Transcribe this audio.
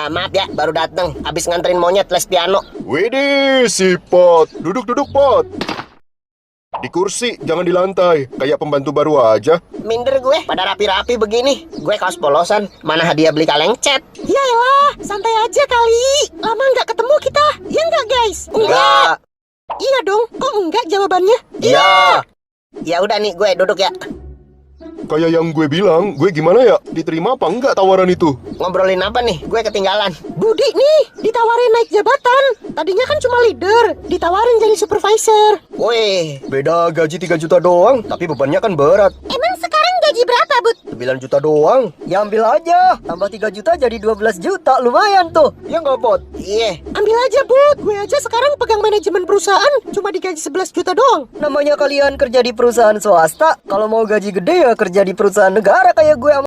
Maaf ya, baru datang. Habis nganterin monyet les piano. Widih, si Pot. Duduk, Pot. Di kursi, jangan di lantai. Kayak pembantu baru aja. Minder gue, pada rapi-rapi begini. Gue kaos polosan, mana hadiah beli kaleng cat. Yaelah, santai aja kali. Lama nggak ketemu kita. Ya nggak guys? Enggak. Iya dong. Kok enggak jawabannya? Iya. Ya udah nih, gue duduk ya. Kayak yang gue bilang, gue gimana ya? Diterima apa enggak tawaran itu? Ngobrolin apa nih? Gue ketinggalan. Budi nih, ditawarin naik jabatan. Tadinya kan cuma leader, ditawarin jadi supervisor. Wih, Beda gaji 3 juta doang, tapi bebannya kan berat. Emang sekarang gaji berapa, Bud? 9 juta doang. Ya ambil aja, tambah 3 juta jadi 12 juta, lumayan tuh. Ya nggak, Pot? iya. Ambil aja, Bud. Gue aja sekarang pegang manajemen perusahaan, cuma digaji 11 juta doang. Namanya kalian kerja di perusahaan swasta, kalau mau gaji gede ya kerja di perusahaan negara kayak gue sama